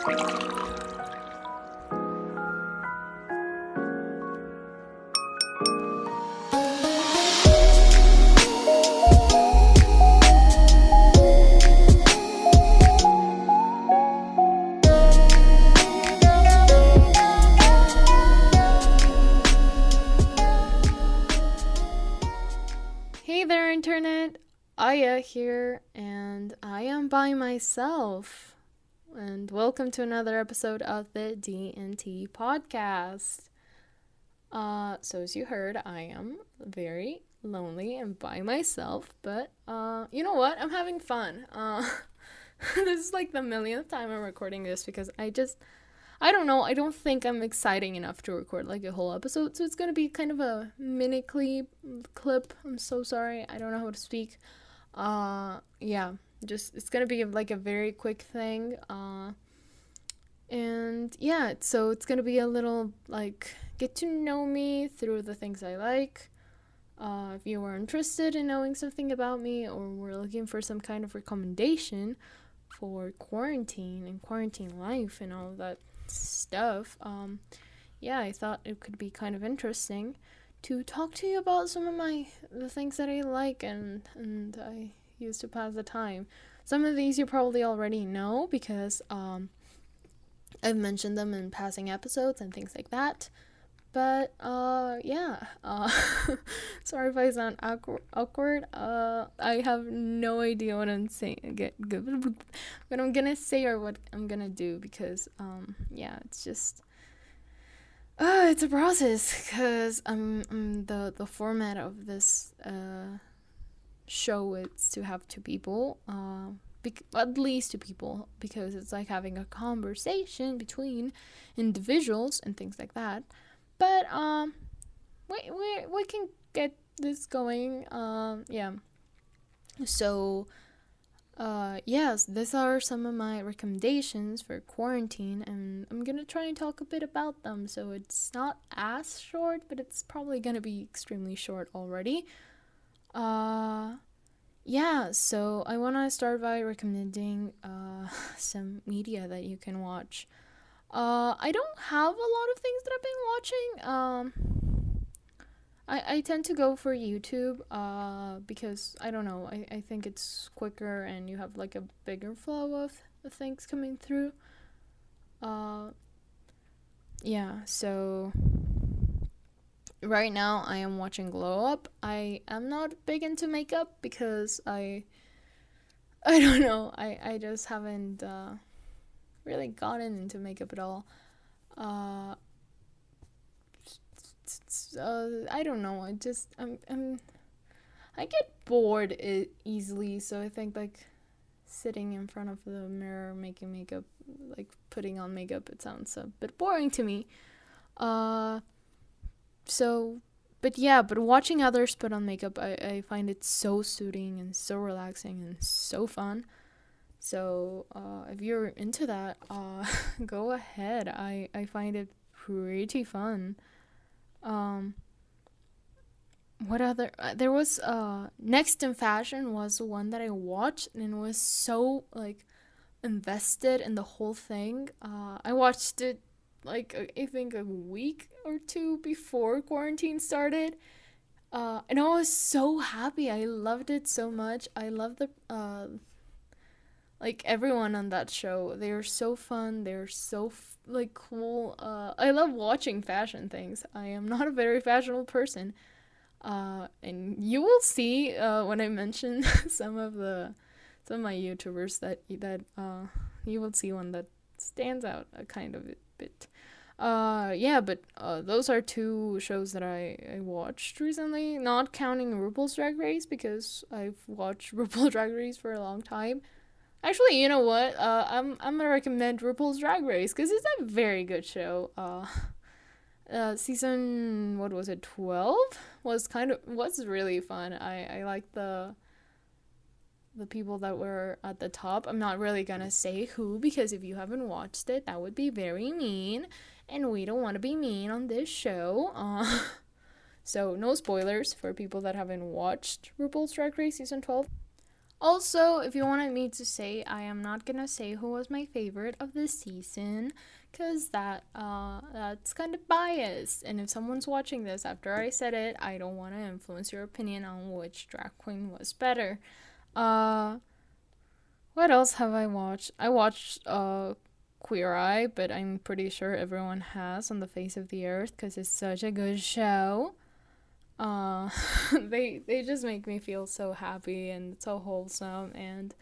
Hey there, Internet! Aya here, and I am by myself. And welcome to another episode of the D&T Podcast. So as you heard, I am very lonely and by myself, but you know what? I'm having fun. This is like the millionth time I'm recording this because I don't know, I don't think I'm exciting enough to record like a whole episode, so it's gonna be kind of a mini clip. I'm so sorry, I don't know how to speak. It's gonna be like a very quick thing. So it's gonna be a little like get to know me through the things I like. If you are interested in knowing something about me or were looking for some kind of recommendation for quarantine and quarantine life and all of that stuff, I thought it could be kind of interesting to talk to you about some of the things that I like and I use to pass the time. Some of these you probably already know because I've mentioned them in passing episodes and things like that. But sorry if I sound awkward. I have no idea what I'm saying, what I'm gonna say or what I'm gonna do because it's just it's a process because the format of this show is to have two people, at least two people, because it's like having a conversation between individuals and things like that. But we can get this going. So yes, these are some of my recommendations for quarantine, and I'm gonna try and talk a bit about them. So it's not as short, but it's probably gonna be extremely short already. So I wanna start by recommending some media that you can watch. I don't have a lot of things that I've been watching. I tend to go for YouTube, because, I don't know, I think it's quicker and you have, like, a bigger flow of things coming through. So right now I am watching Glow Up. I am not big into makeup because I don't know, I just haven't, really gotten into makeup at all. I don't know. I get bored easily, so I think like sitting in front of the mirror making makeup, like putting on makeup, it sounds a bit boring to me. But watching others put on makeup, I find it so soothing and so relaxing and so fun. So, if you're into that, go ahead. I find it pretty fun. What other, there was, Next in Fashion was the one that I watched and was so, like, invested in the whole thing. I watched it, like, I think a week or two before quarantine started. And I was so happy. I loved it so much. I love the, like everyone on that show. They're so fun. They're so cool. I love watching fashion things. I am not a very fashionable person. And you will see when I mention some of my YouTubers that you will see one that stands out a kind of a bit. Those are two shows that I watched recently, not counting RuPaul's Drag Race because I've watched RuPaul's Drag Race for a long time. Actually, you know what? I'm gonna recommend RuPaul's Drag Race because it's a very good show. Season, what was it, 12? was really fun. I like the people that were at the top. I'm not really gonna say who because if you haven't watched it, that would be very mean, and we don't want to be mean on this show. So no spoilers for people that haven't watched RuPaul's Drag Race season 12. Also, if you wanted me to say, I am not gonna say who was my favorite of this season, cause that's kind of biased. And if someone's watching this after I said it, I don't want to influence your opinion on which drag queen was better. Uh, what else have I watched? I watched Queer Eye, but I'm pretty sure everyone has on the face of the earth because it's such a good show. Uh, they just make me feel so happy and so wholesome, and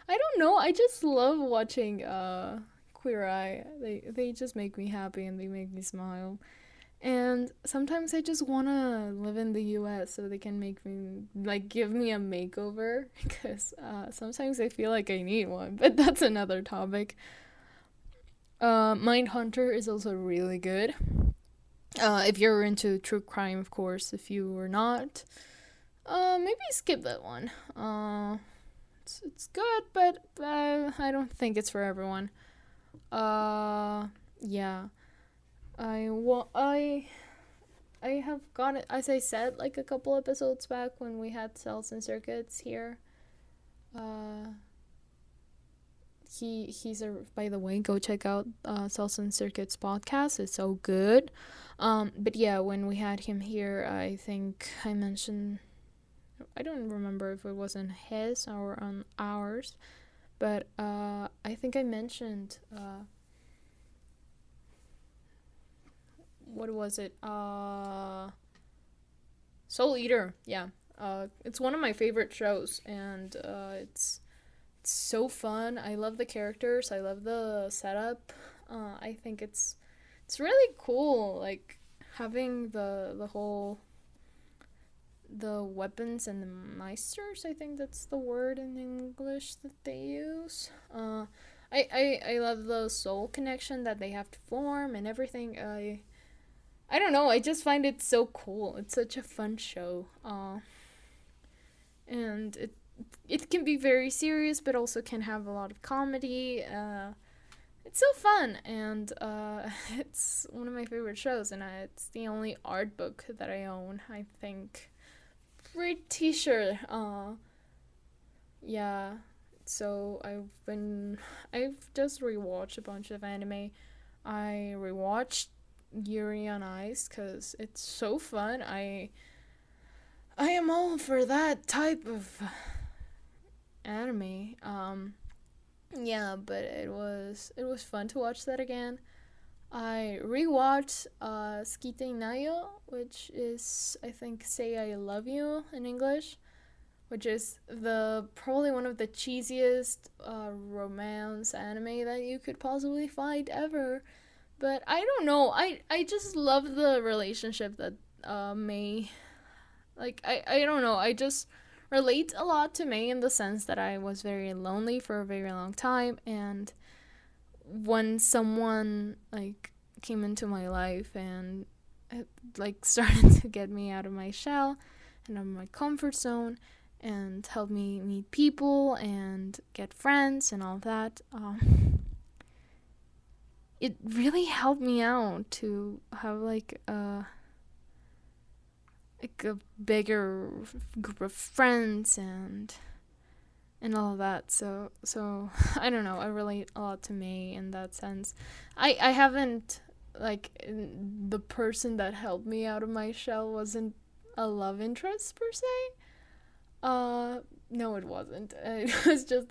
I don't know, I just love watching Queer Eye. They just make me happy and they make me smile. And sometimes I just want to live in the US so they can make me, like, give me a makeover because sometimes I feel like I need one, but that's another topic. Mindhunter is also really good. If you're into true crime, of course. If you were not, maybe skip that one. It's good, but I don't think it's for everyone. Yeah. I have got it, as I said, like a couple episodes back when we had Cells and Circuits here. He's a, by the way, go check out Cells and Circuits podcast. It's so good. But yeah, when we had him here, I think I mentioned, I don't remember if it was on his or on ours, but I think I mentioned what was it? Soul Eater. Yeah. It's one of my favorite shows, and it's so fun. I love the characters. I love the setup. I think it's really cool, like having the whole, the weapons and the meisters. I think that's the word in English that they use. I love the soul connection that they have to form and everything. I don't know. I just find it so cool. It's such a fun show. And it can be very serious, but also can have a lot of comedy. It's so fun, and it's one of my favorite shows, and it's the only art book that I own, I think. Pretty sure. Yeah. So I've just rewatched a bunch of anime. I rewatched Yuri on Ice because it's so fun. I am all for that type of anime. Yeah, but it was fun to watch that again. I rewatched Skite Nayo, which is, I think, Say I Love You in English, which is probably one of the cheesiest romance anime that you could possibly find ever. But I don't know. I just love the relationship that Mei, like, I don't know. I just relate a lot to Mei in the sense that I was very lonely for a very long time, and when someone like came into my life and it, like, started to get me out of my shell and out of my comfort zone and help me meet people and get friends and all that, it really helped me out to have like a bigger group of friends and all of that. So I don't know, I relate a lot to Mei in that sense. I haven't, like, the person that helped me out of my shell wasn't a love interest per se. No, it wasn't. It was just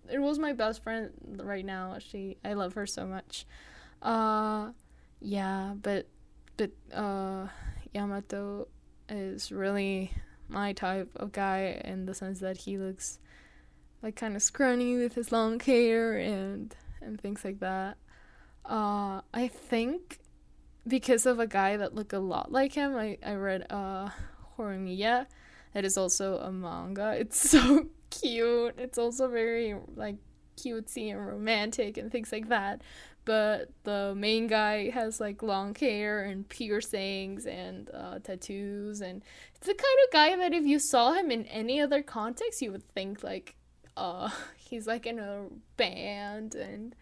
it was my best friend right now. I love her so much. Yeah, but Yamato is really my type of guy in the sense that he looks like kind of scrawny with his long hair and things like that. I think because of a guy that looked a lot like him, I read Horimiya. It is also a manga. It's so cute. It's also very like cutesy and romantic and things like that. But the main guy has like long hair and piercings and tattoos, and it's the kind of guy that if you saw him in any other context, you would think like, he's like in a band, and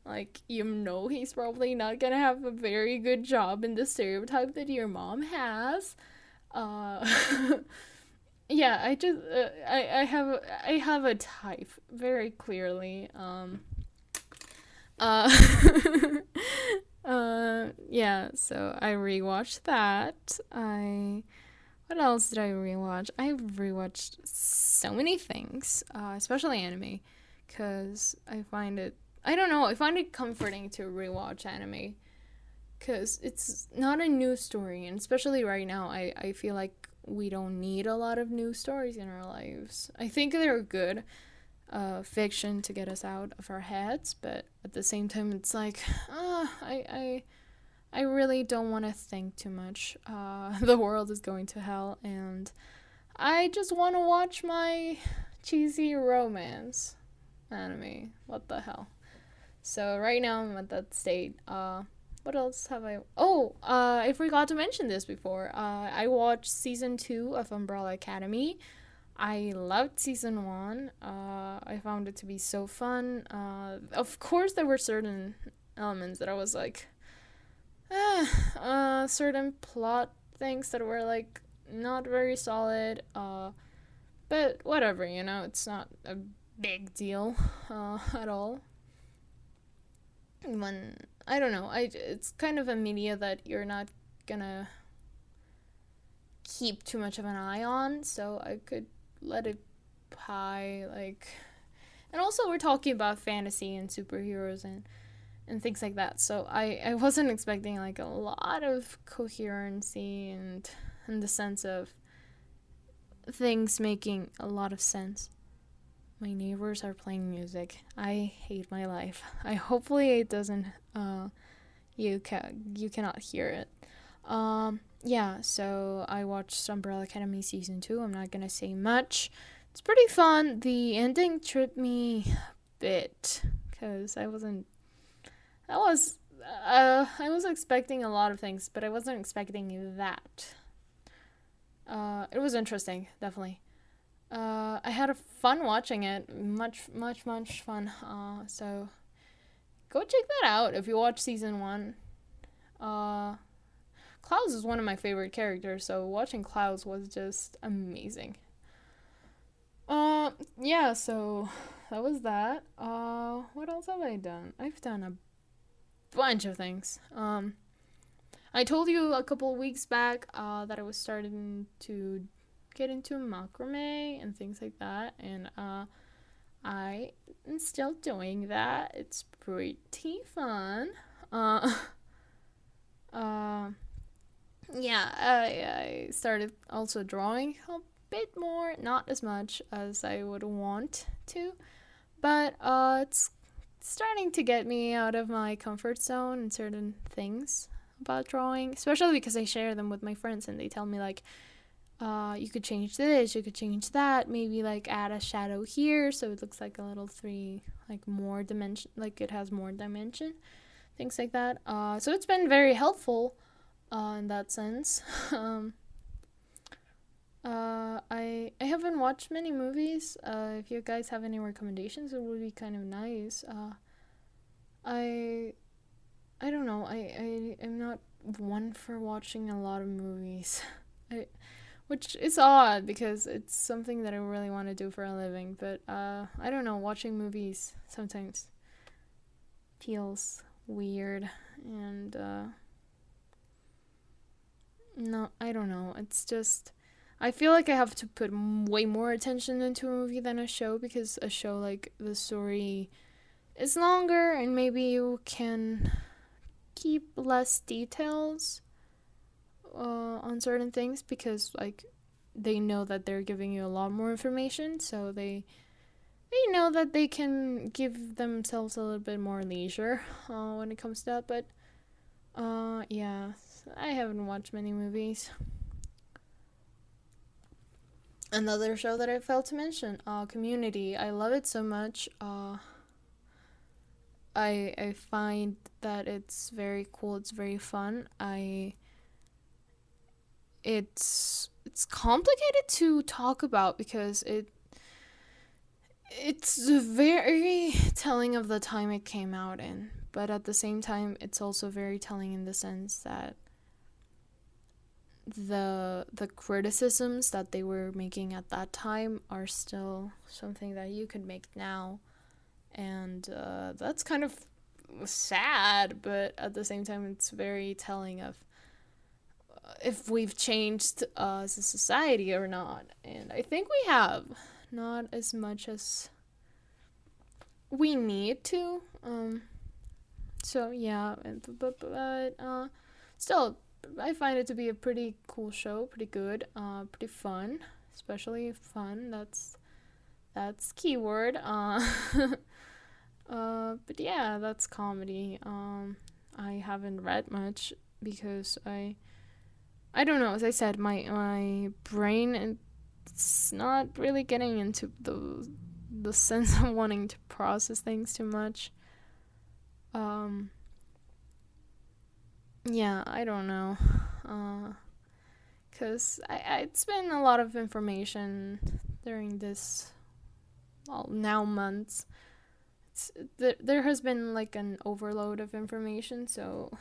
like, he's probably not gonna have a very good job in the stereotype that your mom has. yeah, I just I have a type very clearly. Uh, yeah, so I rewatched that. What else did I rewatch? I rewatched so many things, especially anime, because I don't know, I find it comforting to rewatch anime, because it's not a new story, and especially right now, I feel like we don't need a lot of new stories in our lives. I think they're good fiction to get us out of our heads, but at the same time, it's like, I really don't want to think too much. The world is going to hell, and I just want to watch my cheesy romance anime. What the hell? So right now I'm at that state. What else have I? Oh, I forgot to mention this before. I watched season 2 of Umbrella Academy. I loved season 1. I found it to be so fun. Of course, there were certain elements that I was like, certain plot things that were like not very solid. But whatever, it's not a big deal at all. When I don't know, it's kind of a media that you're not gonna keep too much of an eye on, so I could let it pie, like. And also, we're talking about fantasy and superheroes and things like that, so I wasn't expecting like a lot of coherency and in the sense of things making a lot of sense. My neighbors are playing music. I hate my life. Hopefully it doesn't you cannot hear it. Yeah, so I watched Umbrella Academy season 2. I'm not gonna say much. It's pretty fun. The ending tripped me a bit because I was expecting a lot of things, but I wasn't expecting that. It was interesting, definitely. I had a fun watching it, much fun. So go check that out if you watch season 1. Klaus is one of my favorite characters, so watching Klaus was just amazing. Yeah, so that was that. What else have I done? I've done a bunch of things. I told you a couple of weeks back that I was starting to get into macrame and things like that, and I am still doing that. It's pretty fun. Yeah, I started also drawing a bit more, not as much as I would want to, but it's starting to get me out of my comfort zone in certain things about drawing, especially because I share them with my friends and they tell me like, you could change this, you could change that, maybe like add a shadow here so it looks like a little 3, like more dimension, like it has more dimension, things like that. So it's been very helpful in that sense. I haven't watched many movies. If you guys have any recommendations, it would be kind of nice. I don't know. I am not one for watching a lot of movies. Which is odd because it's something that I really want to do for a living. But I don't know. Watching movies sometimes feels weird, and no, I don't know. It's just I feel like I have to put way more attention into a movie than a show, because a show, like, the story is longer and maybe you can keep less details on certain things, because like they know that they're giving you a lot more information, so they know that they can give themselves a little bit more leisure when it comes to that. But yeah, I haven't watched many movies. Another show that I failed to mention, Community. I love it so much. I find that it's very cool. It's very fun. It's complicated to talk about because it's very telling of the time it came out in, but at the same time it's also very telling in the sense that the criticisms that they were making at that time are still something that you could make now, and that's kind of sad, but at the same time it's very telling of if we've changed as a society or not. And I think we have, not as much as we need to. So yeah, but still, I find it to be a pretty cool show, pretty good, pretty fun, especially fun. That's keyword. But yeah, that's comedy. I haven't read much because I don't know. As I said, my brain, it's not really getting into the sense of wanting to process things too much. Yeah, I don't know. Because it's been a lot of information during this, well, now months. There has been like an overload of information, so,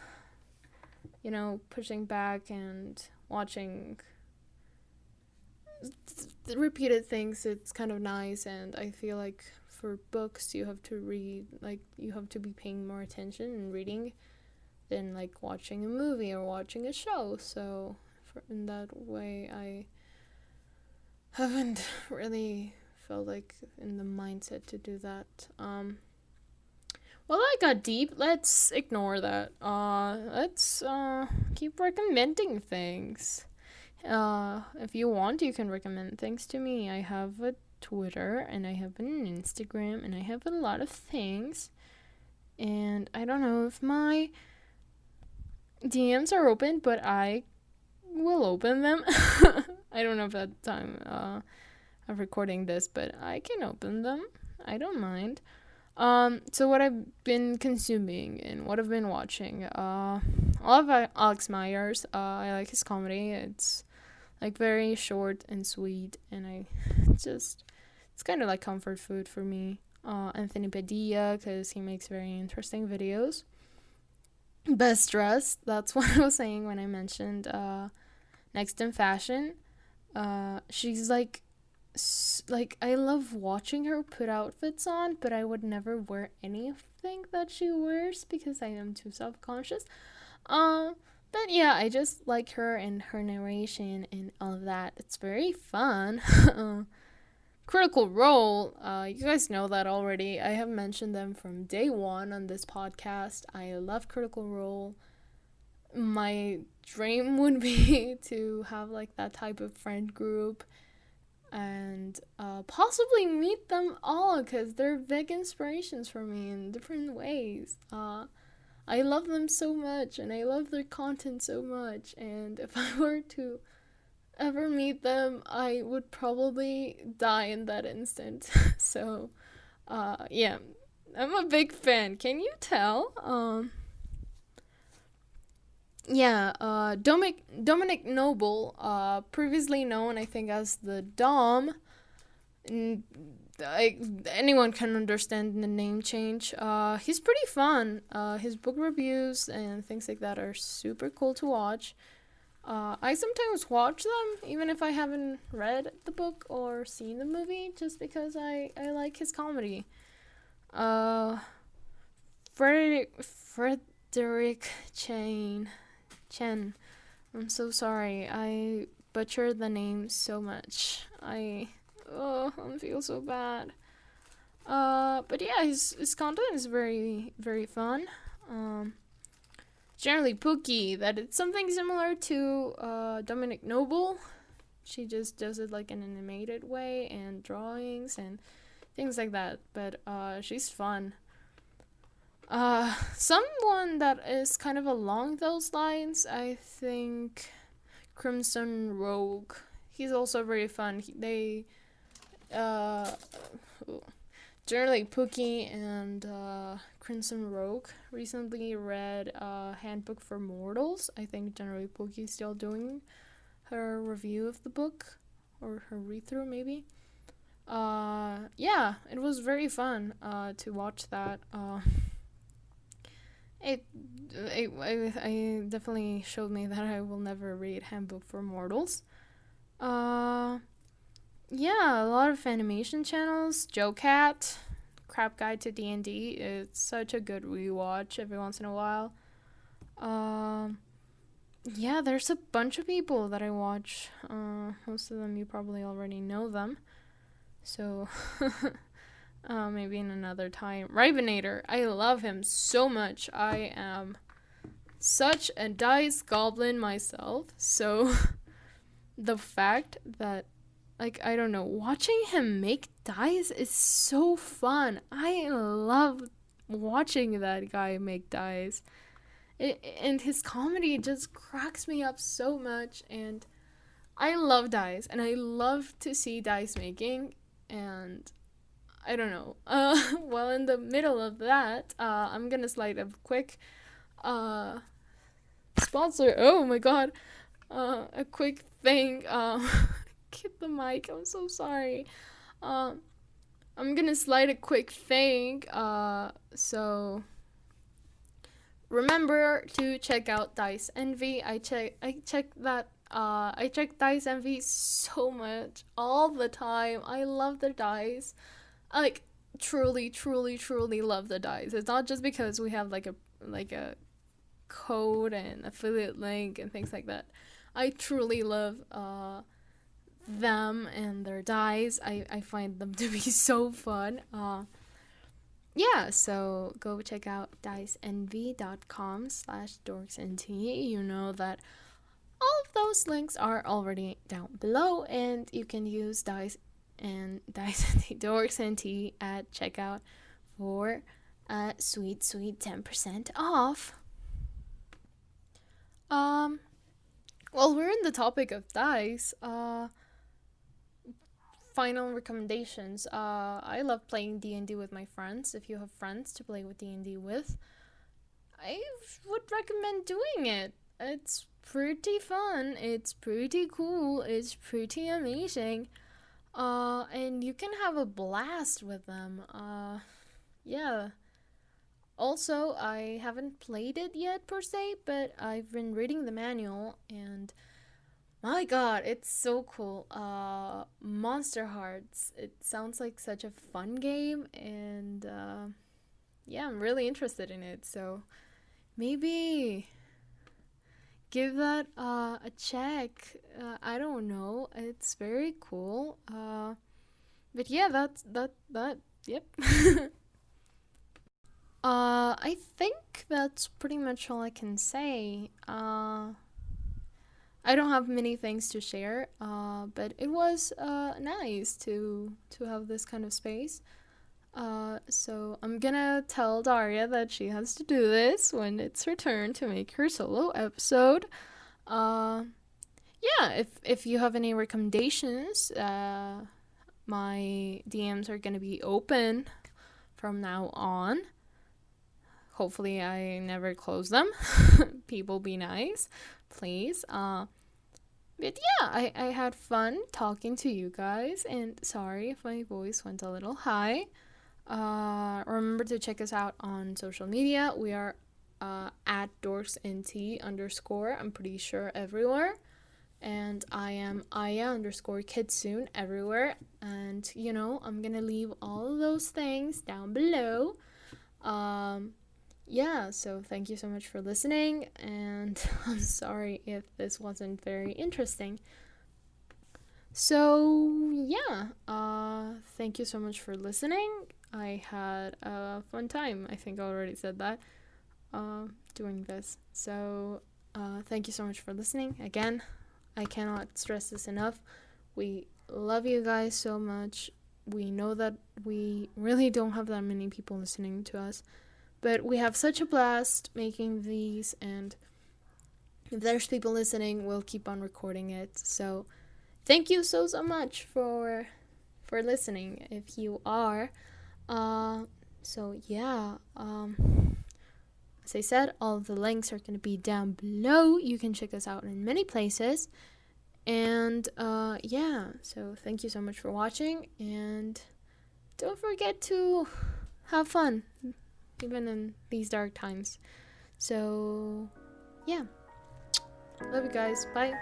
pushing back and watching repeated things, it's kind of nice. And I feel like for books, you have to read, like, you have to be paying more attention and reading than like watching a movie or watching a show. So in that way, I haven't really felt like in the mindset to do that. Well, I got deep. Let's ignore that. Let's keep recommending things. If you want, you can recommend things to me. I have a Twitter and I have an Instagram and I have a lot of things. And I don't know if my DMs are open, but I will open them. I don't know if that time of recording this, but I can open them. I don't mind. So what I've been consuming and what I've been watching, I love Alex Myers. I like his comedy. It's like very short and sweet, and it's kind of like comfort food for me. Anthony Padilla, because he makes very interesting videos. Best Dressed, that's what I was saying when I mentioned Next in Fashion. She's like I love watching her put outfits on, but I would never wear anything that she wears because I am too self-conscious. But yeah, I just like her and her narration and all of that. It's very fun. Critical Role, you guys know that already. I have mentioned them from day one on this podcast. I love Critical Role. My dream would be to have like that type of friend group and possibly meet them all, because they're big inspirations for me in different ways. I love them so much and I love their content so much, and if I were to ever meet them, I would probably die in that instant. So yeah, I'm a big fan. Can you tell? Yeah, Dominic Noble, previously known, I think, as the Dom. Anyone can understand the name change. He's pretty fun. His book reviews and things like that are super cool to watch. I sometimes watch them, even if I haven't read the book or seen the movie, just because I like his comedy. Frederick Chen. I'm so sorry. I butchered the name so much. I feel so bad. But yeah, his content is very, very fun. Generally Pookie, that it's something similar to Dominic Noble. She just does it like in an animated way and drawings and things like that. But she's fun. Someone that is kind of along those lines, I think Crimson Rogue. He's also very fun. Generally Pookie and Crimson Rogue recently read Handbook for Mortals. I think Generally Pookie's still doing her review of the book, or her read-through maybe. Yeah, it was very fun to watch that. it, I definitely showed me that I will never read Handbook for Mortals. Uh, yeah, a lot of animation channels. Joe Cat, Crap Guide to D&D. It's such a good rewatch every once in a while. Um, yeah, there's a bunch of people that I watch. Most of them you probably already know them. So, maybe in another time. Rivenator, I love him so much. I am such a dice goblin myself. So, the fact that, like, I don't know, watching him make dice is so fun. I love watching that guy make dice. And his comedy just cracks me up so much. And I love dice, and I love to see dice making. And I don't know. Well, in the middle of that, I'm gonna slide a quick sponsor. Oh my god. A quick thing. Get the mic. I'm so sorry. I'm gonna slide a quick thing. So remember to check out Dice Envy. I check Dice Envy so much all the time. I love the dice. Like truly, truly, truly love the dice. It's not just because we have like a code and affiliate link and things like that. I truly love them and their dice. I find them to be so fun. Yeah, so go check out diceenvy.com/dorks&tea. You know that all of those links are already down below, and you can use Dice and Dorks and Tea at checkout for a sweet 10% off. Well, we're in the topic of dice. Final recommendations. I love playing D&D with my friends. If you have friends to play with D&D with, I would recommend doing it. It's pretty fun. It's pretty cool. It's pretty amazing. And you can have a blast with them. Yeah. Also, I haven't played it yet per se, but I've been reading the manual, and my god, it's so cool. Monster Hearts. It sounds like such a fun game, and yeah, I'm really interested in it. So maybe give that a check. I don't know. It's very cool. But yeah, that. Yep. I think that's pretty much all I can say. I don't have many things to share, but it was nice to have this kind of space. So I'm gonna tell Daria that she has to do this when it's her turn to make her solo episode. Yeah, if you have any recommendations, my DMs are gonna be open from now on. Hopefully I never close them. People be nice, please. But yeah, I had fun talking to you guys, and sorry if my voice went a little high. Remember to check us out on social media. We are at dorks_nt_. I'm pretty sure everywhere. And I am Aya_Kitsune everywhere. And you know, I'm gonna leave all of those things down below. Yeah, so thank you so much for listening, and I'm sorry if this wasn't very interesting. So, yeah, thank you so much for listening. I had a fun time. I think I already said that, doing this. So, thank you so much for listening. Again, I cannot stress this enough. We love you guys so much. We know that we really don't have that many people listening to us. But we have such a blast making these, and if there's people listening, we'll keep on recording it. So thank you so much for listening if you are. So yeah, as I said, all of the links are going to be down below. You can check us out in many places. And yeah, so thank you so much for watching, and don't forget to have fun even in these dark times. So yeah, love you guys. Bye.